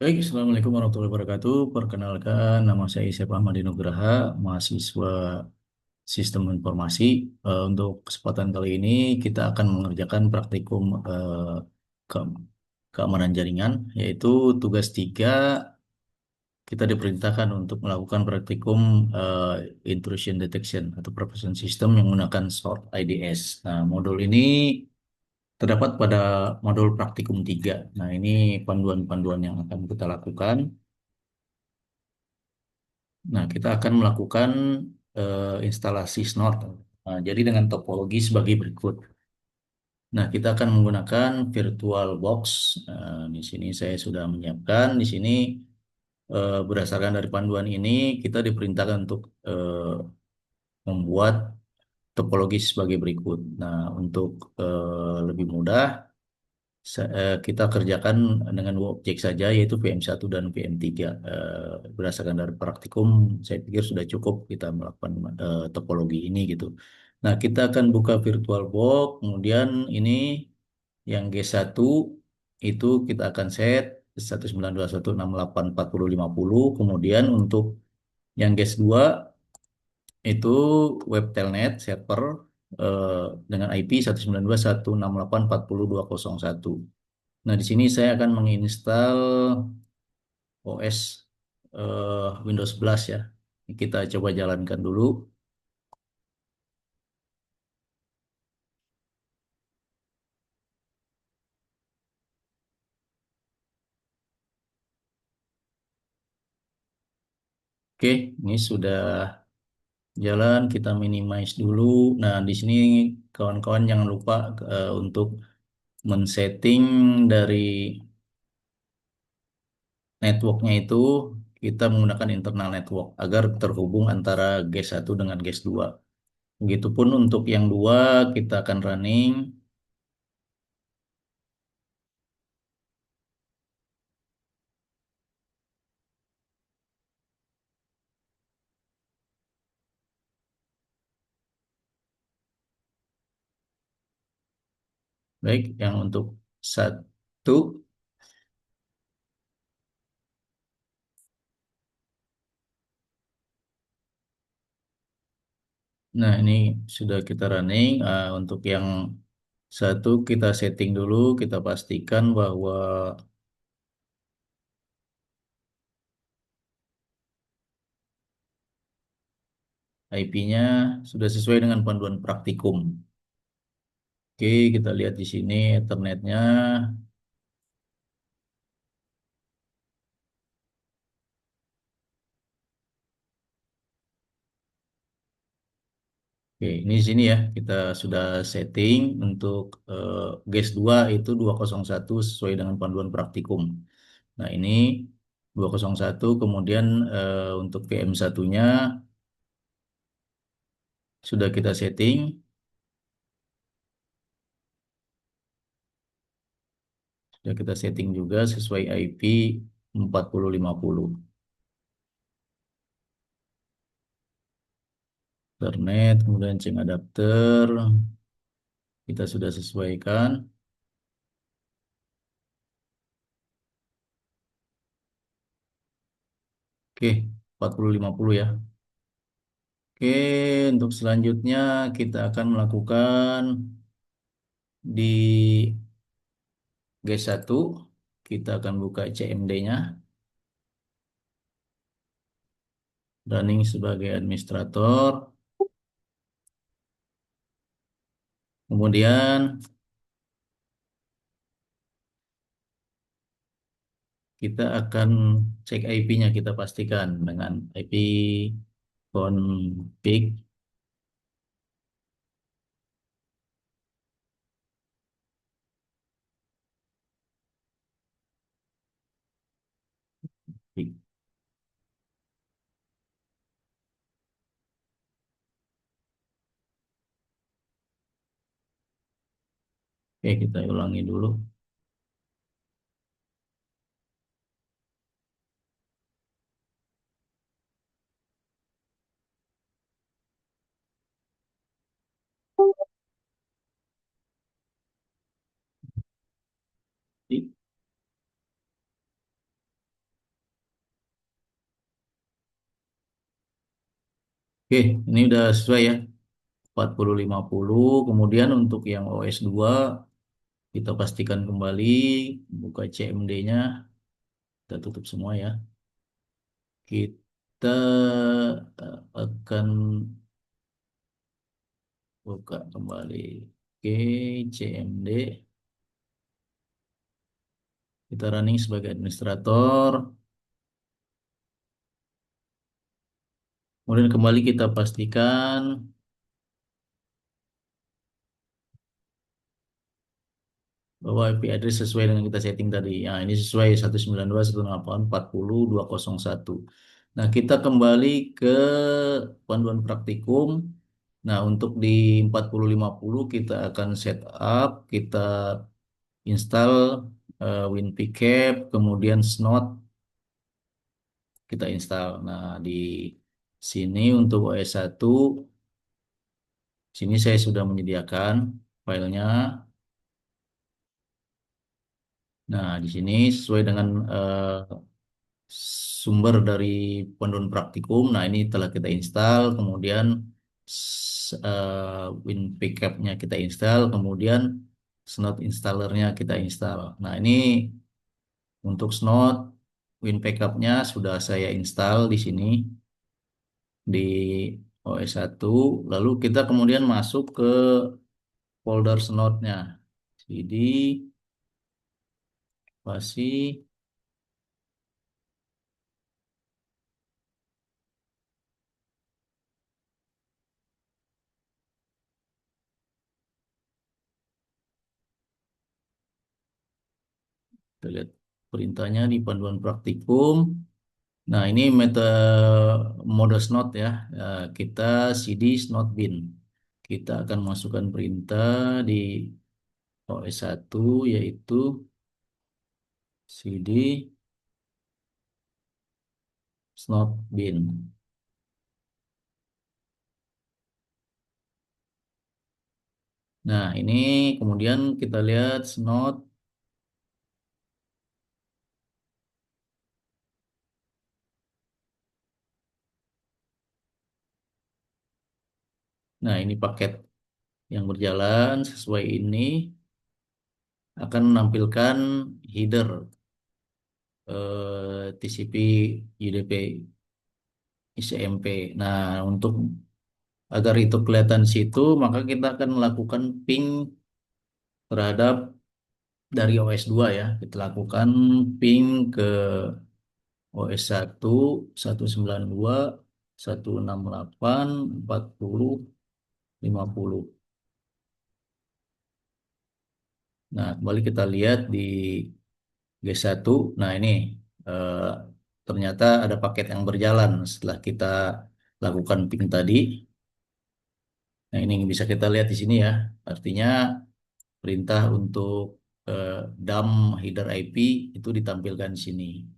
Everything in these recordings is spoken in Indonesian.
Baik, Assalamualaikum warahmatullahi wabarakatuh. Perkenalkan, nama saya Isyaf Ahmadi Nugraha, mahasiswa Sistem Informasi. Untuk kesempatan kali ini, kita akan mengerjakan praktikum ke- keamanan jaringan, yaitu tugas 3, kita diperintahkan untuk melakukan praktikum eh, Intrusion Detection atau Prevention System yang menggunakan SORT IDS. Nah, modul ini terdapat pada modul praktikum 3. Nah, ini panduan-panduan yang akan kita lakukan. Nah, kita akan melakukan instalasi Snort. Nah, jadi dengan topologi sebagai berikut. Nah, kita akan menggunakan virtual box. Di sini saya sudah menyiapkan. Di sini berdasarkan dari panduan ini, kita diperintahkan untuk membuat topologi sebagai berikut. Nah, untuk lebih mudah, kita kerjakan dengan dua objek saja, yaitu VM1 dan VM3. Berdasarkan dari praktikum, saya pikir sudah cukup kita melakukan topologi ini gitu. Nah, kita akan buka virtual box, kemudian ini yang G1 itu kita akan set 192.168.40.50. Kemudian untuk yang G2 itu web telnet server eh, dengan IP 192.168.40.201. Nah, di sini saya akan menginstal OS Windows 11 ya. Kita coba jalankan dulu. Oke, ini sudah jalan. Kita minimize dulu. Nah, di sini kawan-kawan jangan lupa untuk men-setting dari networknya itu kita menggunakan internal network agar terhubung antara GES 1 dengan GES 2. Begitupun untuk yang dua kita akan running. Baik, yang untuk satu. Nah, ini sudah kita running. Untuk yang satu kita setting dulu, kita pastikan bahwa IP-nya sudah sesuai dengan panduan praktikum. Oke, kita lihat di sini Ethernetnya. Oke, ini di sini ya, kita sudah setting untuk GES 2 itu 201 sesuai dengan panduan praktikum. Nah, ini 201, kemudian untuk VM1-nya sudah kita setting. Sudah kita setting juga sesuai IP 4050. Ethernet, kemudian chain adapter, kita sudah sesuaikan. Oke, 4050 ya. Oke, untuk selanjutnya kita akan melakukan di G1, kita akan buka CMD-nya, running sebagai administrator. Kemudian kita akan cek IP-nya, kita pastikan dengan IP config. Oke, kita ulangi dulu. Oke, ini udah sesuai ya. 4050. Kemudian untuk yang OS 2 kita pastikan kembali, buka CMD-nya, kita tutup semua ya. Kita akan buka kembali. Oke, CMD. Kita running sebagai administrator. Kemudian kembali kita pastikan bahwa IP address sesuai dengan kita setting tadi. Nah, ini sesuai 192.168.40.201. Nah, kita kembali ke panduan praktikum. Nah, untuk di 4050 kita akan setup, kita install WinPcap, kemudian Snot kita install. Nah, di sini untuk OS 1, sini saya sudah menyediakan filenya. Nah, di sini sesuai dengan sumber dari panduan praktikum. Nah, ini telah kita install, kemudian WinPickup-nya kita install, kemudian Snot installernya kita install. Nah, ini untuk Snot WinPickup-nya sudah saya install di sini di OS 1. Lalu kita kemudian masuk ke folder Snot-nya. CD, pasti. Kita lihat perintahnya di panduan praktikum. Nah, ini mode snot ya. Kita cd snot bin. Kita akan masukkan perintah di OS 1 yaitu cd snot bin. Nah, ini kemudian kita lihat snot. Nah, ini paket yang berjalan sesuai ini akan menampilkan header TCP UDP ICMP. Nah, untuk agar itu kelihatan di situ, maka kita akan melakukan ping terhadap dari OS 2 ya. Kita lakukan ping ke OS 1 192 168 40 50. Nah, kembali kita lihat di G1. Nah, ini eh, ternyata ada paket yang berjalan setelah kita lakukan ping tadi. Nah, ini bisa kita lihat di sini ya. Artinya perintah untuk eh, dump header IP itu ditampilkan di sini.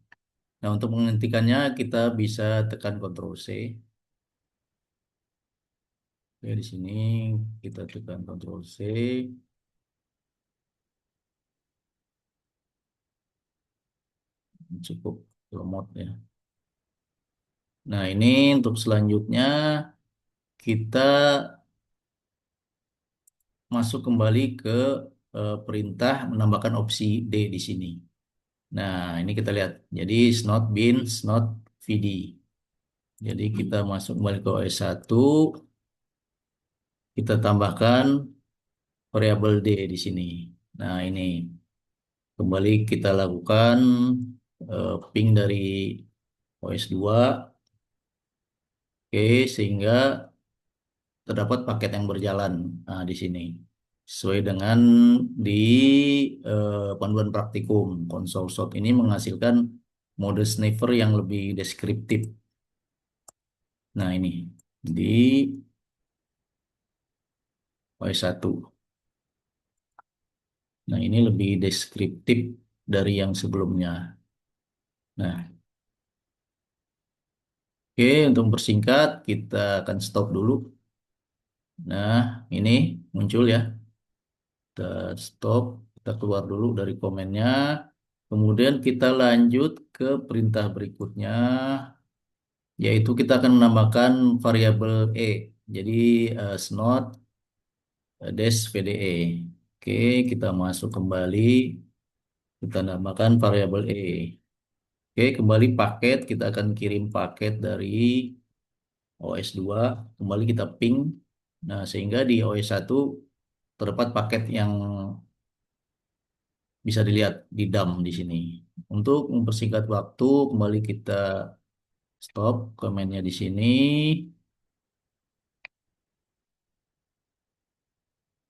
Nah, untuk menghentikannya kita bisa tekan Ctrl C. Oke, di sini kita tekan Ctrl C, cukup lemot ya. Nah, ini untuk selanjutnya kita masuk kembali ke perintah menambahkan opsi D di sini. Nah, ini kita lihat. Jadi snot bin, snot vd. Jadi kita masuk kembali ke OS 1, kita tambahkan variabel D di sini. Nah, ini kembali kita lakukan ping dari OS 2, oke, sehingga terdapat paket yang berjalan di sini. Sesuai dengan di panduan praktikum, console shot ini menghasilkan mode sniffer yang lebih deskriptif. Nah, ini di OS 1. Nah, ini lebih deskriptif dari yang sebelumnya. Nah, oke, untuk mempersingkat, kita akan stop dulu. Nah, ini muncul ya. Kita stop, kita keluar dulu dari komennya. Kemudian kita lanjut ke perintah berikutnya, yaitu kita akan menambahkan variabel e. Jadi snot dash VDE. Oke, kita masuk kembali, kita nambahkan variabel e. Oke, kembali paket, kita akan kirim paket dari OS 2, kembali kita ping. Nah, sehingga di OS 1 terdapat paket yang bisa dilihat di dump di sini. Untuk mempersingkat waktu, kembali kita stop komennya di sini.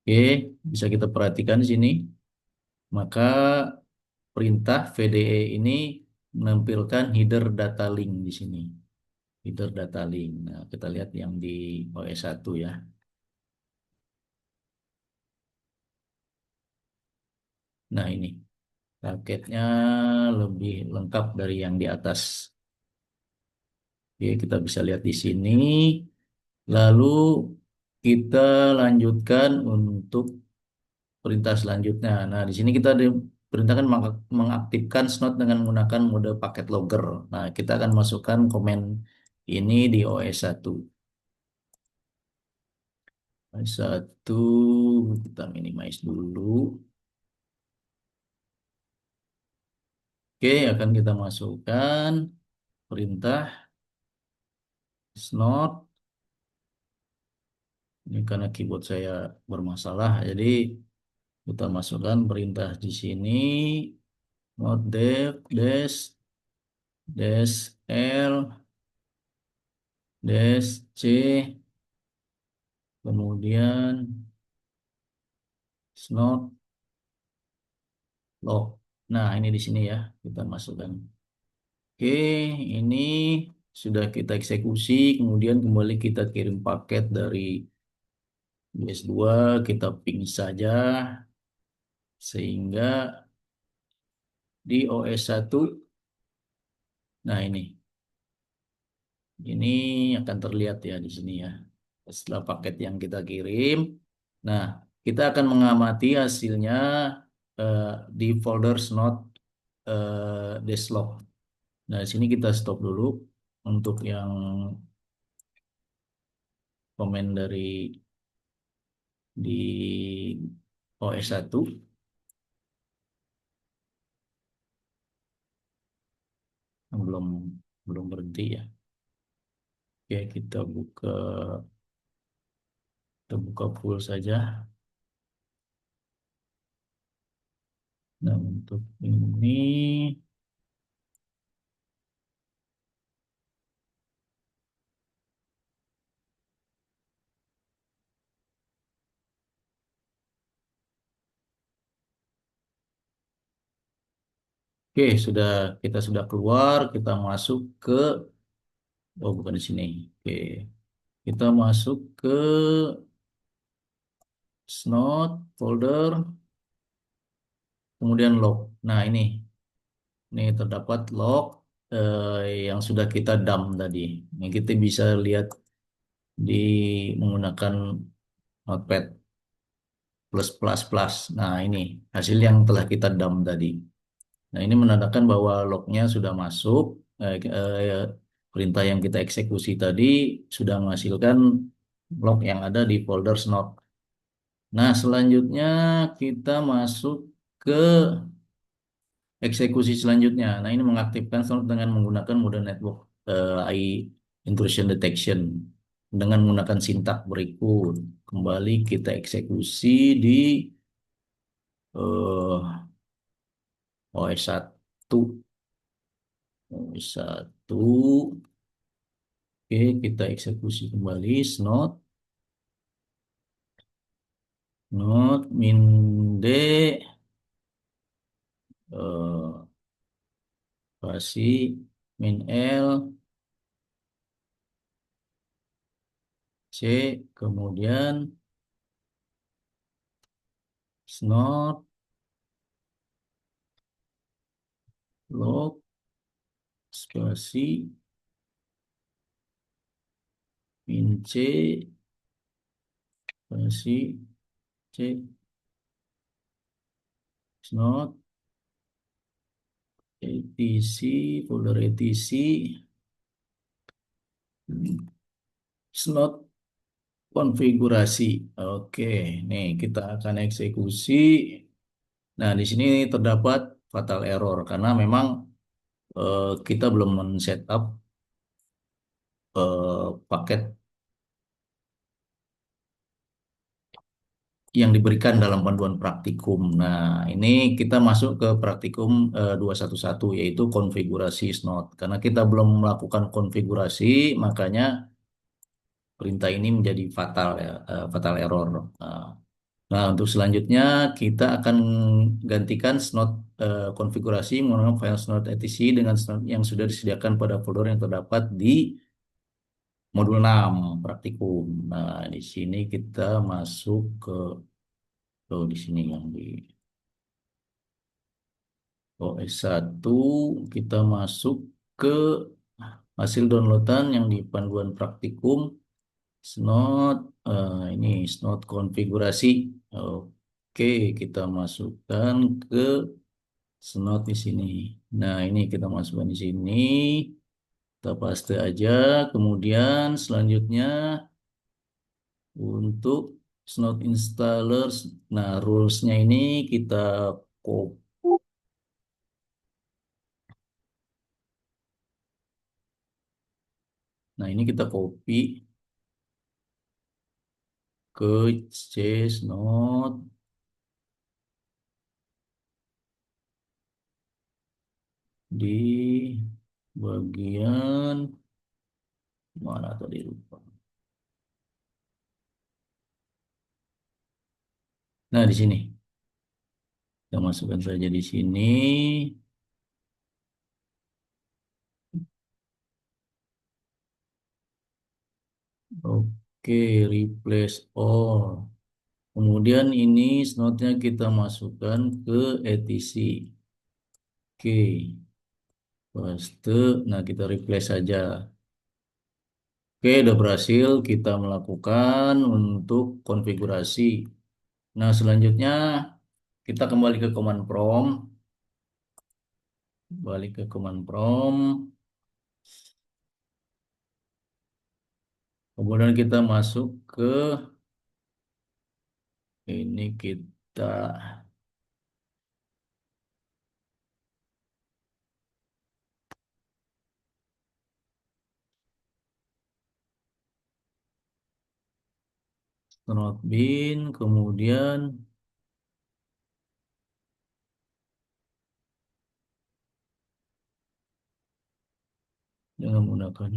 Oke, bisa kita perhatikan di sini. Maka perintah VDE ini menampilkan header data link di sini. Header data link. Nah, kita lihat yang di OS 1 ya. Nah, ini paketnya lebih lengkap dari yang di atas. Oke, kita bisa lihat di sini. Lalu kita lanjutkan untuk perintah selanjutnya. Nah, di sini kita diperintahkan mengaktifkan Snot dengan menggunakan mode paket logger. Nah, kita akan masukkan komen ini di OS 1. OS 1 kita minimize dulu. Oke, akan kita masukkan perintah Snot. Ini karena keyboard saya bermasalah, jadi kita masukkan perintah di sini. Not dev dash dash L dash C, kemudian snot log. Nah, ini di sini ya, kita masukkan. Oke, ini sudah kita eksekusi, kemudian kembali kita kirim paket dari BS2, kita ping saja, sehingga di OS 1, nah ini akan terlihat ya di sini ya, setelah paket yang kita kirim. Nah, kita akan mengamati hasilnya eh, di folder snot deslog. Nah, di sini kita stop dulu untuk yang komen dari di OS 1 yang belum belum berhenti ya. Oke, kita buka full saja. Nah, untuk ini, oke, kita sudah keluar, kita masuk ke, oh bukan di sini. Oke, kita masuk ke Snot folder, kemudian log. Nah, ini terdapat log yang sudah kita dump tadi. Ini kita bisa lihat di menggunakan Notepad plus plus plus. Nah, ini hasil yang telah kita dump tadi. Nah, ini menandakan bahwa lognya sudah masuk. Perintah yang kita eksekusi tadi sudah menghasilkan log yang ada di folder snot. Nah, selanjutnya kita masuk ke eksekusi selanjutnya. Nah, ini mengaktifkan snot dengan menggunakan mode network AI intrusion detection dengan menggunakan sintak berikut. Kembali kita eksekusi di OS 1. OS 1. Oke, kita eksekusi kembali. Snot. Not min D. Kasih min L. C. Kemudian snot. Log. Kasih min C. Kasih C. Snot. ATC. Folder ATC. Slot konfigurasi. Oke, nih kita akan eksekusi. Nah, di sini terdapat fatal error karena memang kita belum men-setup paket yang diberikan dalam panduan praktikum. Nah, ini kita masuk ke praktikum 211 yaitu konfigurasi SNOT. Karena kita belum melakukan konfigurasi, makanya perintah ini menjadi fatal ya, fatal error. Nah, nah, untuk selanjutnya kita akan gantikan SNOT konfigurasi menggunakan file SNOT etc dengan SNOT yang sudah disediakan pada folder yang terdapat di modul 6 praktikum. Nah, di sini kita masuk ke di sini yang di OS1 kita masuk ke hasil downloadan yang di panduan praktikum Snot ini Snot konfigurasi. Oke, kita masukkan ke Snot di sini. Nah, ini kita masukkan di sini. Kita paste aja. Kemudian selanjutnya untuk Snot installers. Nah, rulesnya ini kita copy. Nah, ini kita copy ke C Snot di bagian mana tadi lupa. Nah, di sini kita masukkan saja di sini. Oke, replace all. Kemudian ini slotnya kita masukkan ke etc. Oke, paste. Nah, kita replace saja. Oke, udah berhasil kita melakukan untuk konfigurasi. Nah, selanjutnya kita kembali ke command prompt. Balik ke command prompt. Kemudian kita masuk ke ini kita not bin, kemudian dengan menggunakan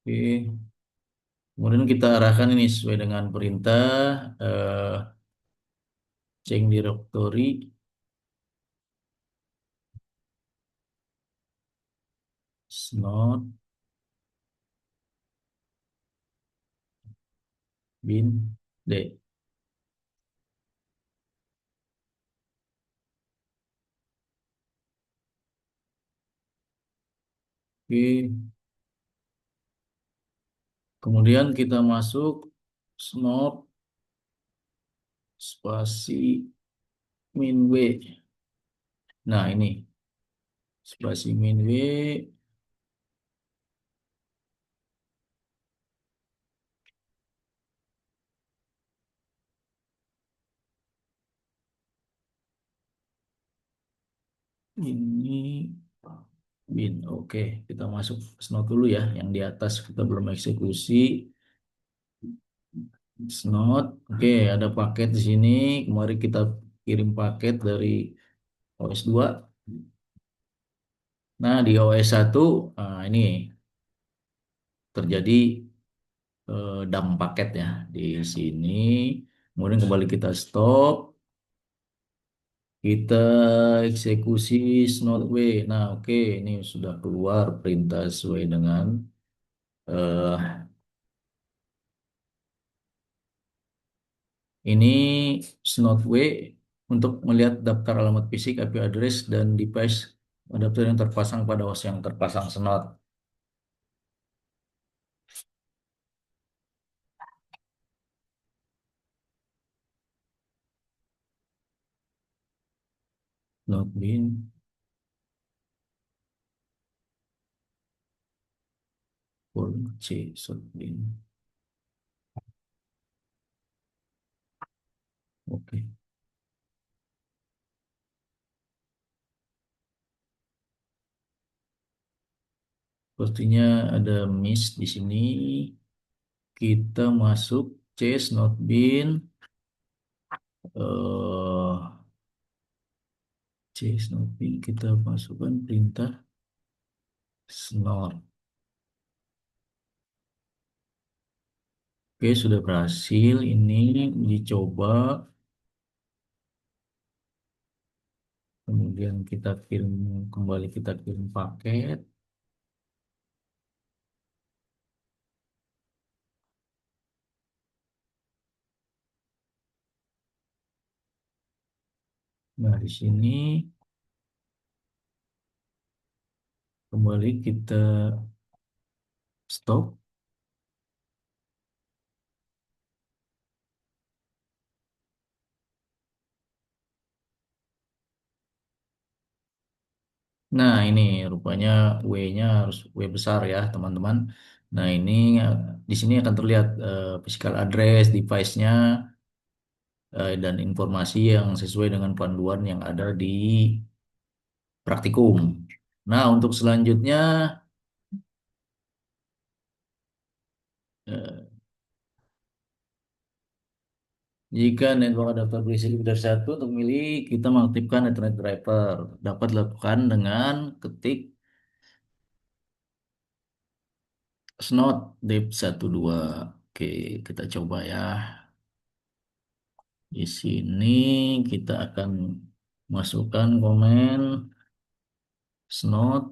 oke. Kemudian kita arahkan ini sesuai dengan perintah change directory not bin d. Oke. Kemudian kita masuk snop spasi min w. Nah, ini spasi min w ini bin. Oke, kita masuk snot dulu ya. Yang di atas kita belum eksekusi. Snot. Oke, ada paket di sini. Kemarin kita kirim paket dari OS2. Nah, di OS1 ini terjadi dump paket ya di sini. Kemudian kembali kita stop. Kita eksekusi snot W. Nah, oke, ini sudah keluar perintah sesuai dengan eh, ini Snotwe untuk melihat daftar alamat fisik, IP address, dan device adapter yang terpasang pada host yang terpasang Snot. not been for C not been. Oke. Sepertinya ada miss di sini. Kita masuk chase not been eh chase not been kita masukkan perintah snort. Oke, sudah berhasil. Ini dicoba. Kemudian kita kirim kembali, kita kirim paket. Nah, di sini kembali kita stop. Nah, ini rupanya W-nya harus W besar ya, teman-teman. Nah, ini di sini akan terlihat physical address, device-nya, dan informasi yang sesuai dengan panduan yang ada di praktikum. Nah, untuk selanjutnya, eh, jika network adapter berisi lebih dari satu, untuk memilih kita mengaktifkan Ethernet driver. Dapat dilakukan dengan ketik snot dep 12. Oke, kita coba ya. Di sini kita akan masukkan komen snot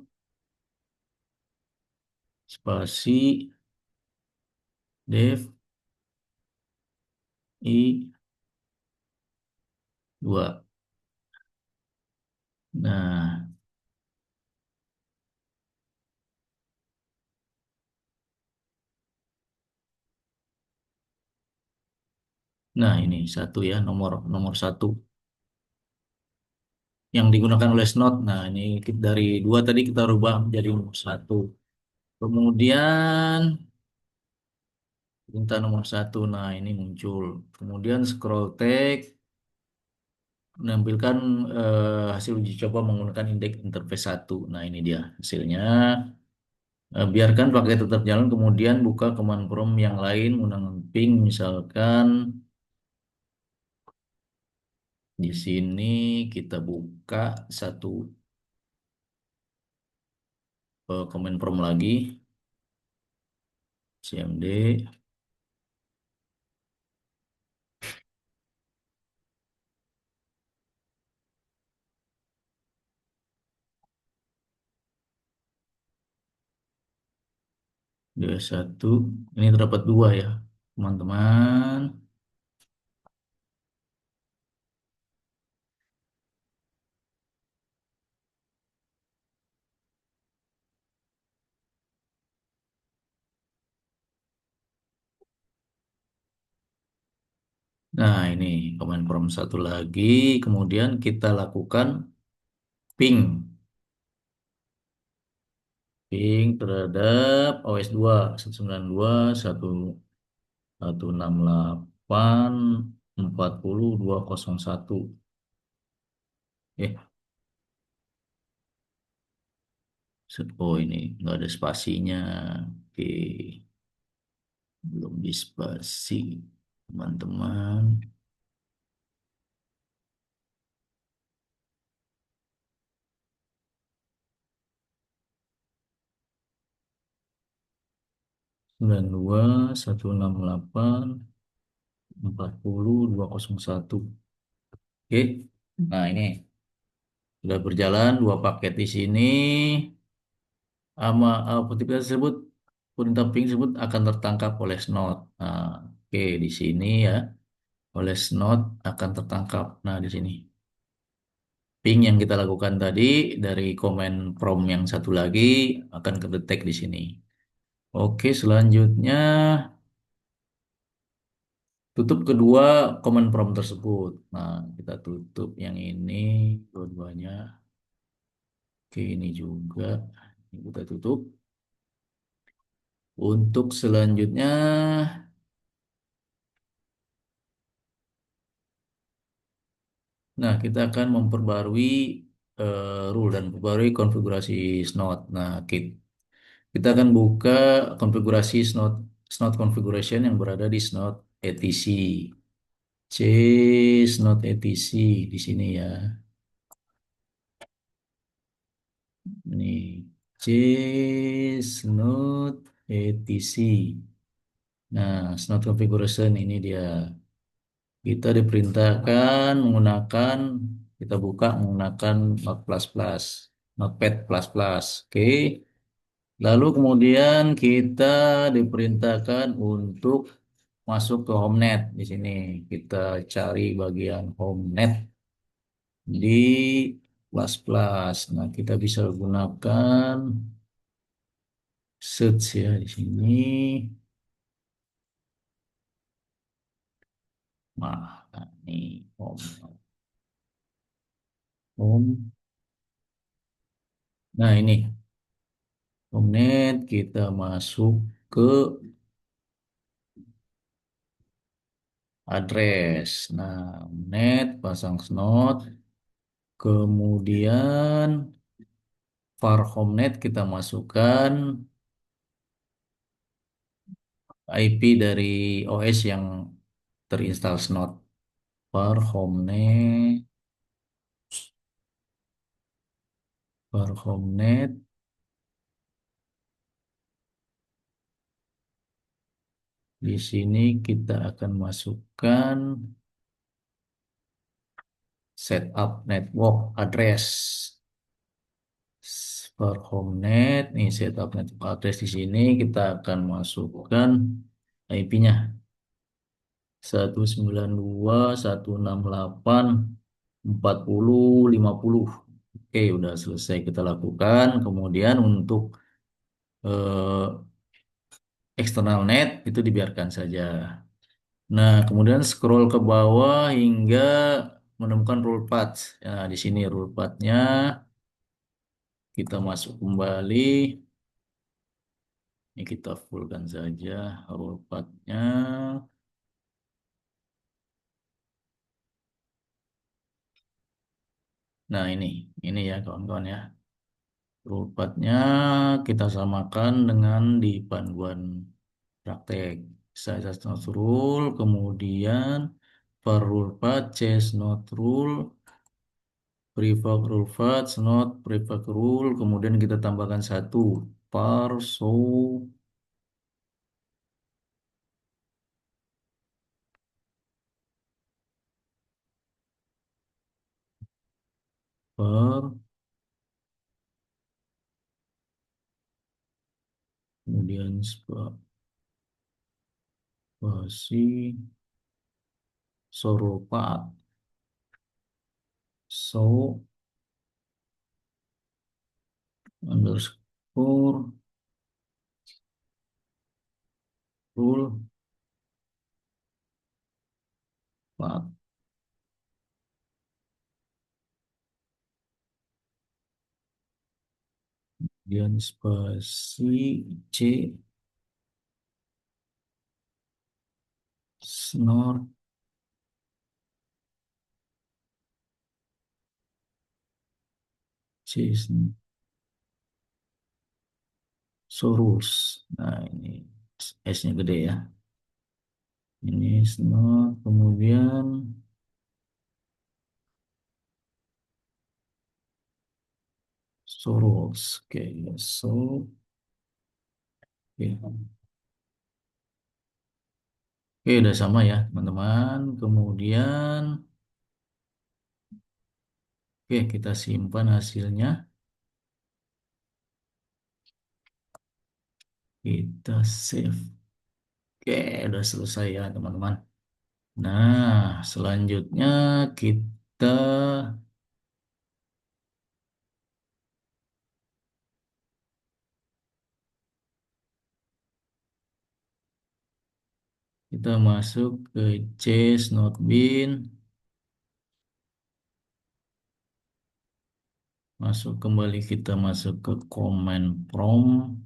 spasi def i 2. Nah, nah ini satu ya, nomor nomor satu yang digunakan oleh snot. Nah, ini dari dua tadi kita rubah menjadi nomor satu. Kemudian perintah nomor satu, nah ini muncul. Kemudian scroll text menampilkan hasil uji coba menggunakan indeks interface satu. Nah ini dia hasilnya. Biarkan pakai tetap jalan, kemudian buka command prompt yang lain menggunakan ping, misalkan di sini kita buka satu command prompt lagi, cmd, satu. Ini terdapat dua ya, teman-teman. Nah, ini command prompt satu lagi, kemudian kita lakukan ping, ping terhadap OS 2 192.168.40.201. Eh, oh ini nggak ada spasinya. Oke, belum di spasi, teman-teman. 92.168.40.201. Oke. Nah, ini sudah berjalan dua paket di sini. Ama Perintah tersebut, perintah ping tersebut akan tertangkap oleh Snot. Nah, oke di sini ya, oleh Snot akan tertangkap. Nah, di sini ping yang kita lakukan tadi dari komen from yang satu lagi akan kedetek di sini. Oke, selanjutnya tutup kedua komen prompt tersebut. Nah, kita tutup yang ini, dua banyak. Oke, ini juga. Ini kita tutup. Untuk selanjutnya, nah kita akan memperbarui rule dan memperbarui konfigurasi Snot. Nah, kita akan buka konfigurasi Snot configuration yang berada di Snot etc. C Snot etc di sini ya. Nih, C Snot etc. Nah, Snot configuration ini dia. Kita diperintahkan menggunakan, kita buka menggunakan Notepad plus plus. Oke. Lalu kemudian kita diperintahkan untuk masuk ke HomeNet. Di sini kita cari bagian HomeNet di plus plus. Nah, kita bisa gunakan search ya di sini. Nah, ini home. Home. Nah, ini HomeNet kita masuk ke address. Nah, net pasang snot. Kemudian var HomeNet kita masukkan IP dari OS yang terinstall snot. Var HomeNet, var HomeNet. Di sini kita akan masukkan setup network address. Per HomeNet, nih setup network address di sini kita akan masukkan IP-nya 192.168.40.50. Oke, udah selesai kita lakukan. Kemudian untuk eh, eksternal net itu dibiarkan saja. Nah, kemudian scroll ke bawah hingga menemukan rule path. Nah, di sini rule path-nya kita masuk kembali. Ini kita fullkan saja rule path-nya. Nah, ini ya kawan-kawan ya. Rule path-nya kita samakan dengan di panduan praktek. Saya not rule, kemudian per rule path, chase not rule, prefab rule path, not prefab rule, kemudian kita tambahkan satu par show per, kemudian spasi show rule path, show underscore rule path. Kemudian spasi C snort C sorus. Nah, ini S-nya gede ya. Ini snort, kemudian sorus. Oke, so oke. Oke, udah sama ya, teman-teman. Kemudian oke, kita simpan hasilnya. Kita save. Oke, udah selesai ya, teman-teman. Nah, selanjutnya kita kita masuk ke chase notebin. Masuk kembali, kita masuk ke command prompt.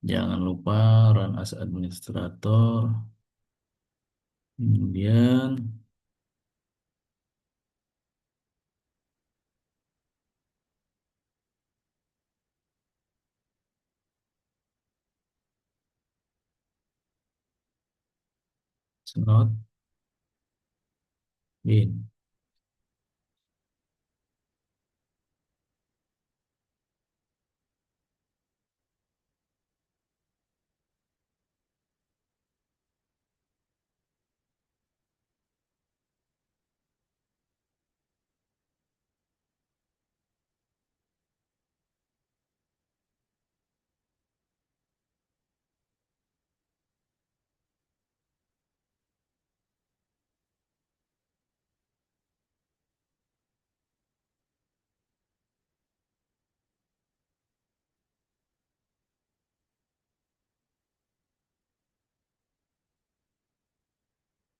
Jangan lupa run as administrator. Kemudian not bin.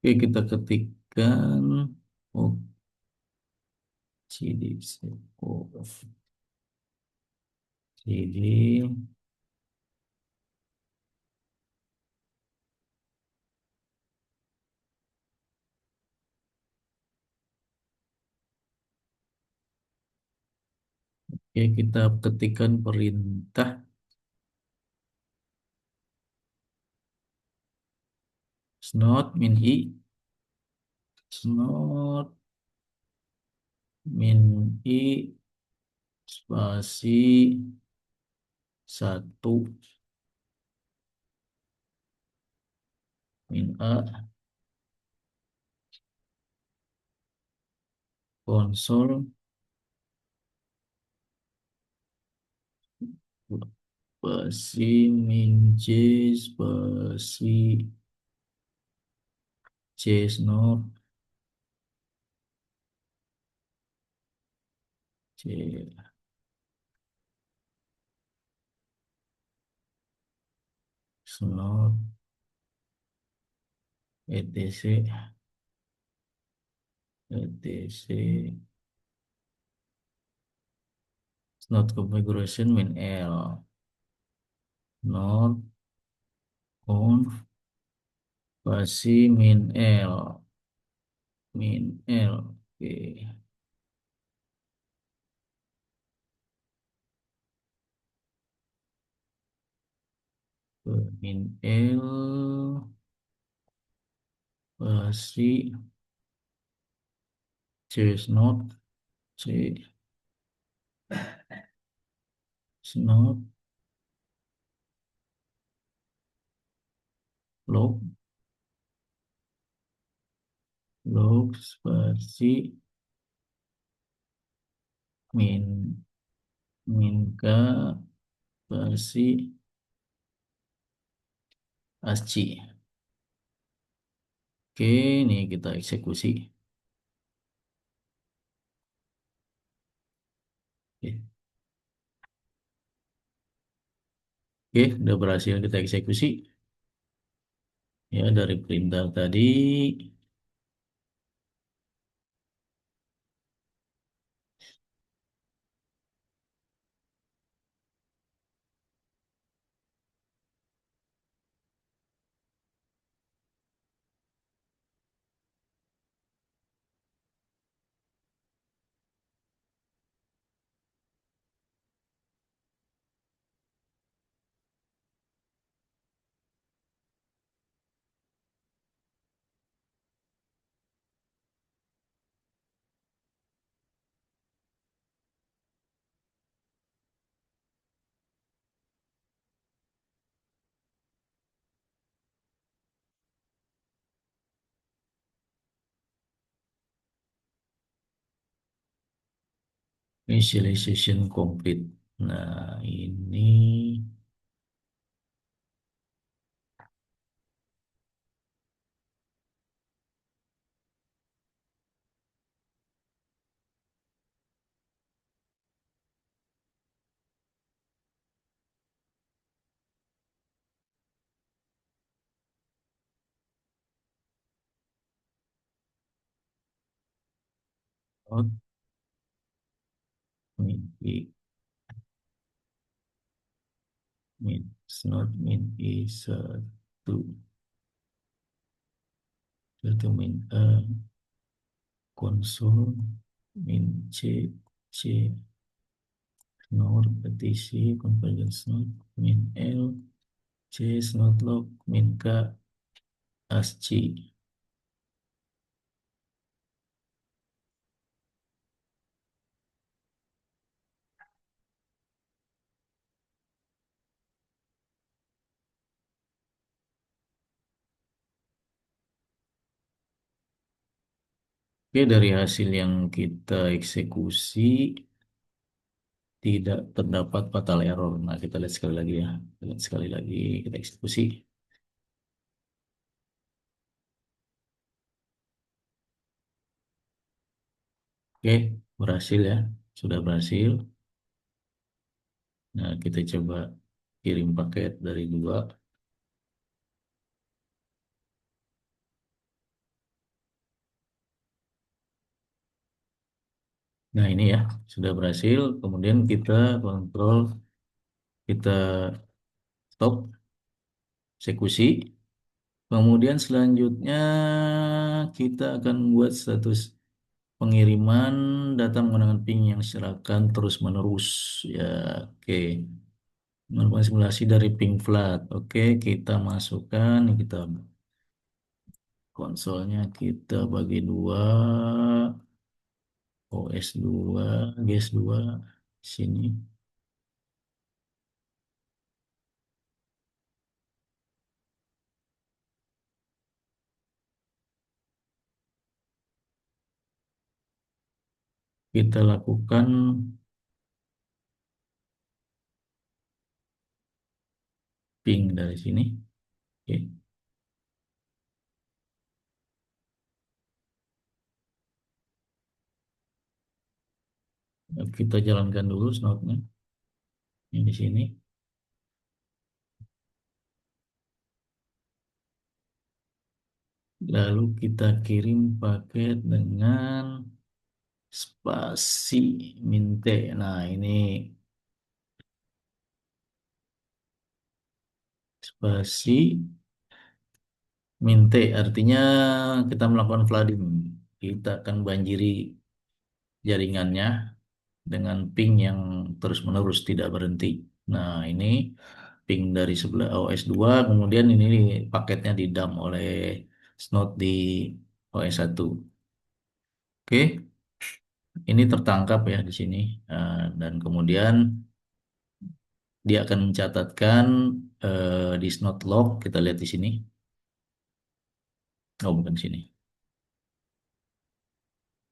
Oke, kita ketikkan oh, cd oh, cd. Oke, kita ketikkan perintah snot min i, snot min i spasi satu min a konsol spasi min c spasi c snot c snot etc etc snot configuration min l not on spasi min l oke. Min L spasi C snot C snot log log spasi min min K spasi ASCII. Oke, ini kita eksekusi. Oke, oke, udah berhasil kita eksekusi. Ya, dari perintah tadi. Initialization complete. Nah, ini I, min, snot min I1, satu min A, konsol, min C nor petisi convergence node min L C snot log min K ASCII. Oke, dari hasil yang kita eksekusi tidak terdapat fatal error. Nah, kita lihat sekali lagi ya. Kita lihat sekali lagi, kita eksekusi. Oke, berhasil ya. Sudah berhasil. Nah, kita coba kirim paket dari dua. Nah, ini ya, sudah berhasil. Kemudian kita kontrol, kita stop, eksekusi. Kemudian selanjutnya kita akan buat status pengiriman data menggunakan ping yang silakan terus-menerus. Ya, oke. Melakukan simulasi dari ping flat. Oke, kita masukkan, kita konsolnya kita bagi dua, OS2, GS2, sini. Kita lakukan ping dari sini. Oke. Kita jalankan dulu snotnya. Ini di sini. Lalu kita kirim paket dengan spasi minte. Nah, ini spasi minte artinya kita melakukan flooding. Kita akan banjiri jaringannya dengan ping yang terus-menerus tidak berhenti. Nah, ini ping dari sebelah OS2, kemudian ini paketnya didam oleh Snot di OS1. Oke, ini tertangkap ya di sini. Dan kemudian dia akan mencatatkan di Snot log, kita lihat di sini. Oh, bukan sini.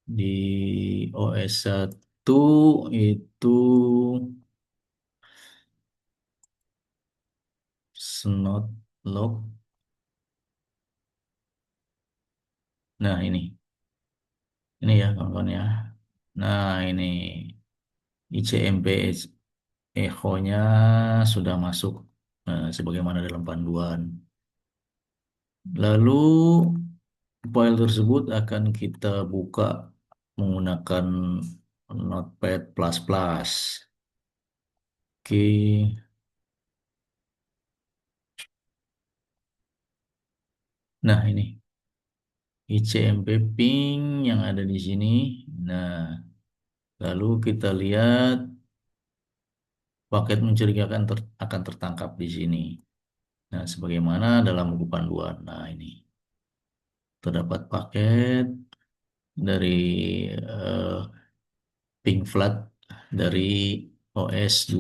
Di OS1 itu Snot log. Nah, ini ya kawan-kawan ya. Nah, ini ICMP echo-nya sudah masuk sebagaimana dalam panduan. Lalu file tersebut akan kita buka menggunakan Notepad++. Oke. Nah, ini ICMP ping yang ada di sini. Nah, lalu kita lihat paket mencurigakan akan tertangkap di sini. Nah, sebagaimana dalam buku panduan. Nah, ini terdapat paket dari eh, ping flat dari OS2.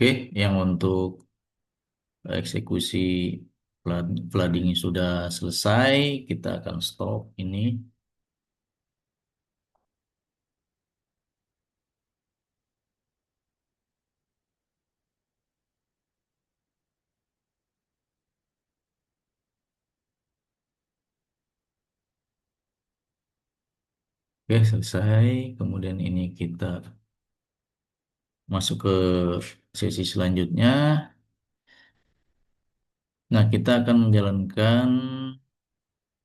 Oke, yang untuk eksekusi flooding sudah selesai, kita akan stop ini. Oke, selesai. Kemudian ini kita masuk ke sesi selanjutnya. Nah, kita akan menjalankan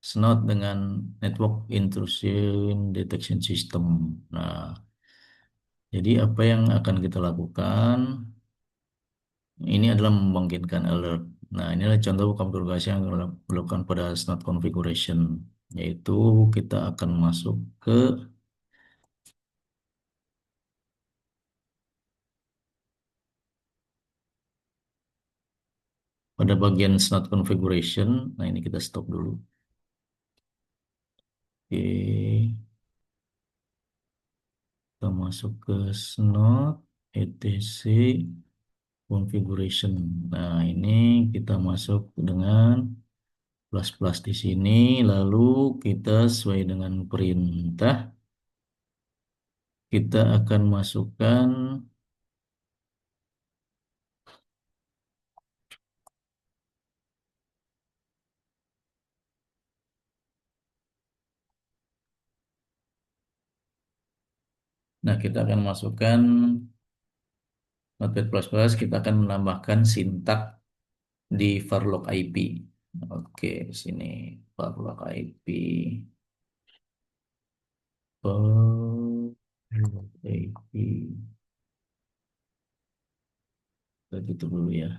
SNOT dengan Network Intrusion Detection System. Nah, jadi apa yang akan kita lakukan? Ini adalah membangkitkan alert. Nah, ini adalah contoh konfigurasi yang dilakukan pada SNOT configuration, yaitu kita akan masuk ke pada bagian SNOT configuration. Nah, ini kita stop dulu. Oke, kita masuk ke SNOT etc configuration. Nah, ini kita masuk dengan plus-plus di sini, lalu kita sesuai dengan perintah, kita akan masukkan, nah kita akan masukkan Notepad++, kita akan menambahkan sintak di varlock IP. Oke, sini varlock IP. Varlock IP. Kita tutup dulu ya.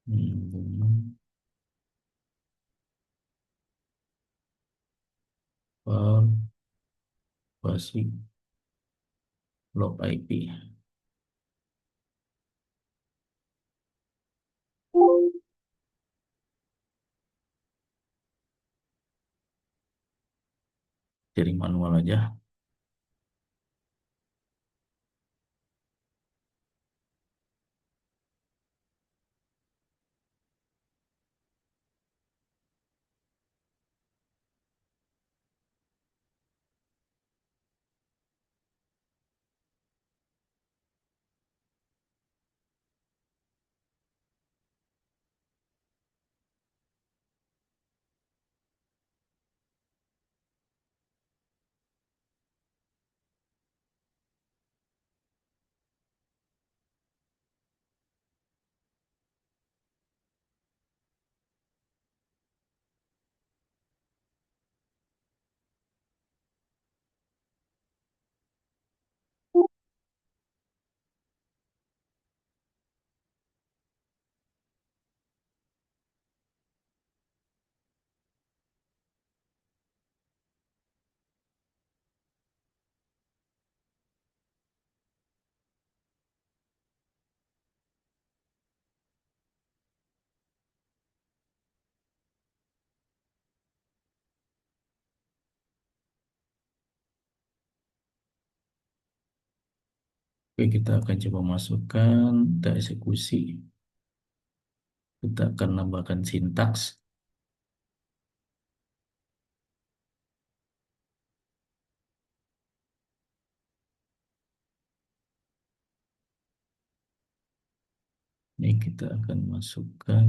Hmm, Varlock IP. Jadi manual aja. Oke, kita akan coba masukkan, kita eksekusi. Kita akan nambahkan sintaks. Ini kita akan masukkan.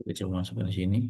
Oke, coba masukkan di sini.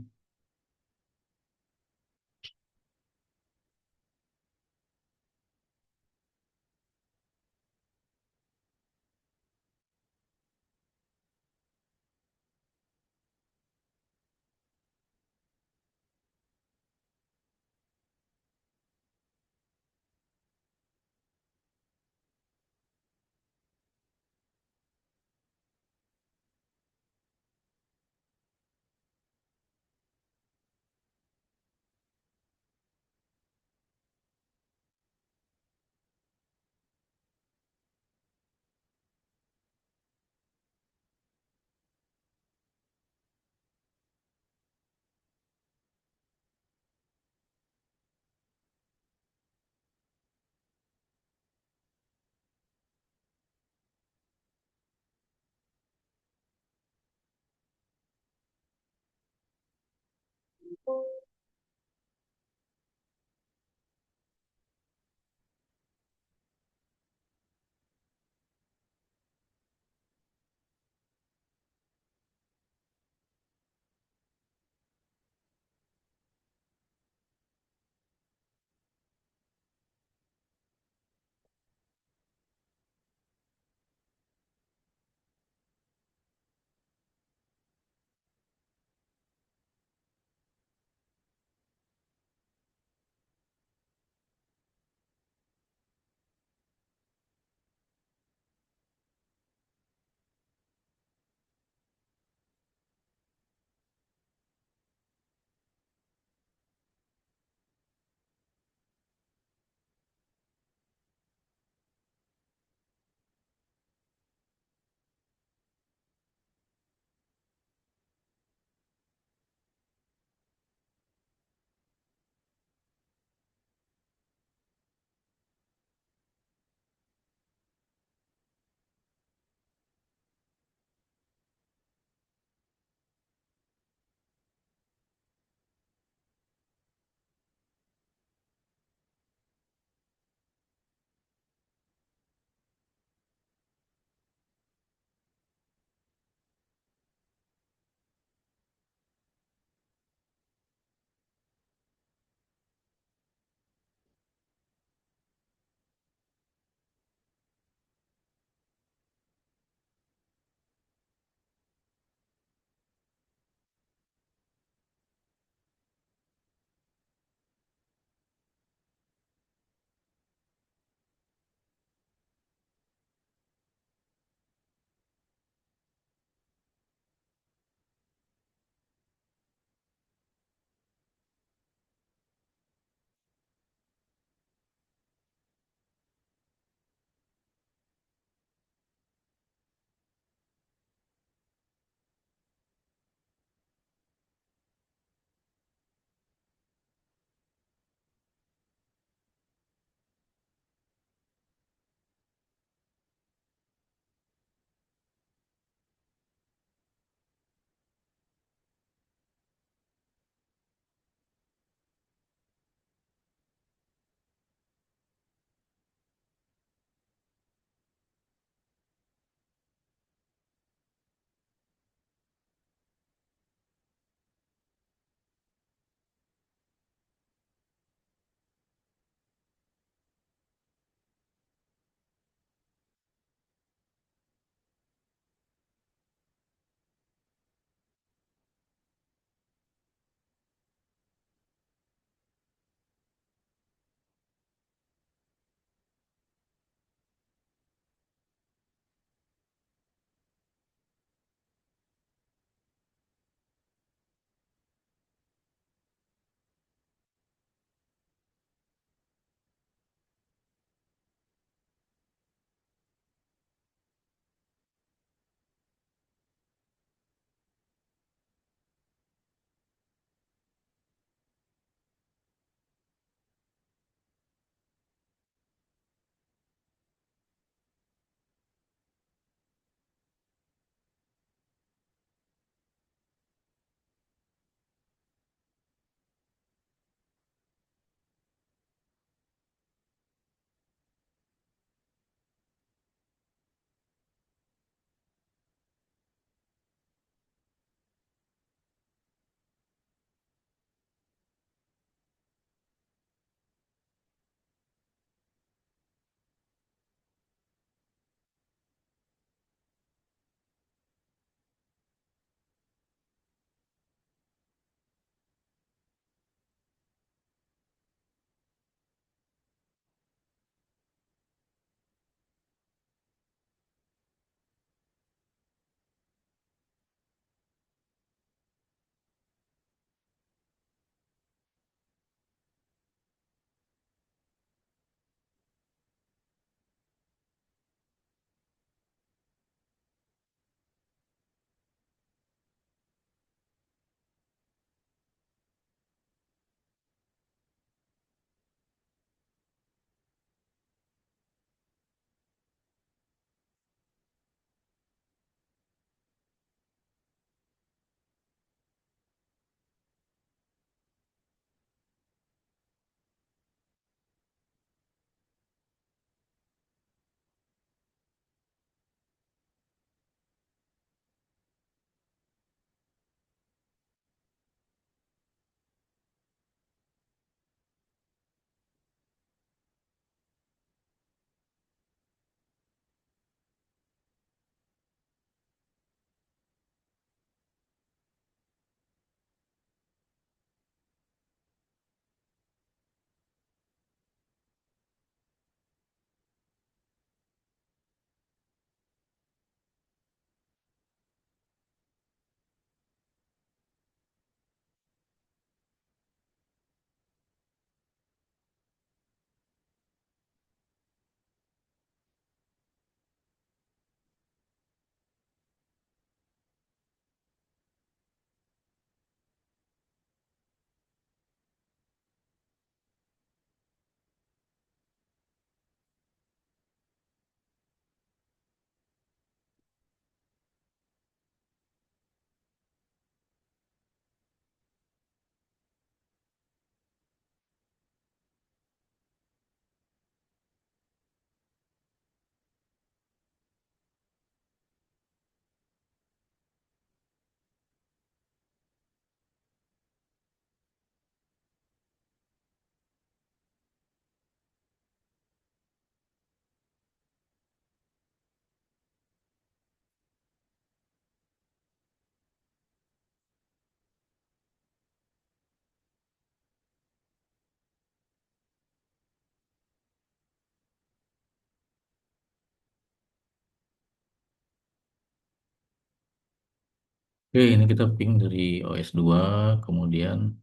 Oke, ini kita ping dari OS 2, kemudian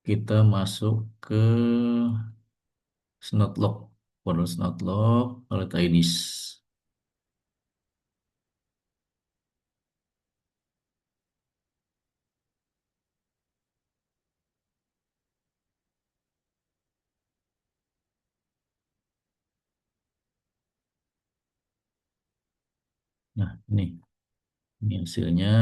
kita masuk ke Snotlog, folder Snotlog, Wallet IDs. Nah, ini hasilnya.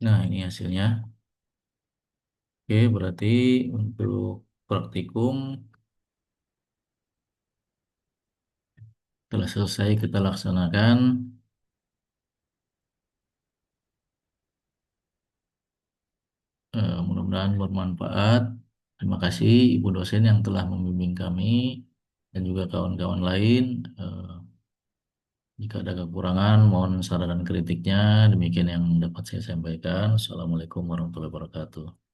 Nah, ini hasilnya. Oke, berarti untuk praktikum telah selesai kita laksanakan. Mudah-mudahan bermanfaat. Terima kasih Ibu dosen yang telah membimbing kami dan juga kawan-kawan lain. Jika ada kekurangan, mohon saran dan kritiknya. Demikian yang dapat saya sampaikan. Assalamualaikum warahmatullahi wabarakatuh.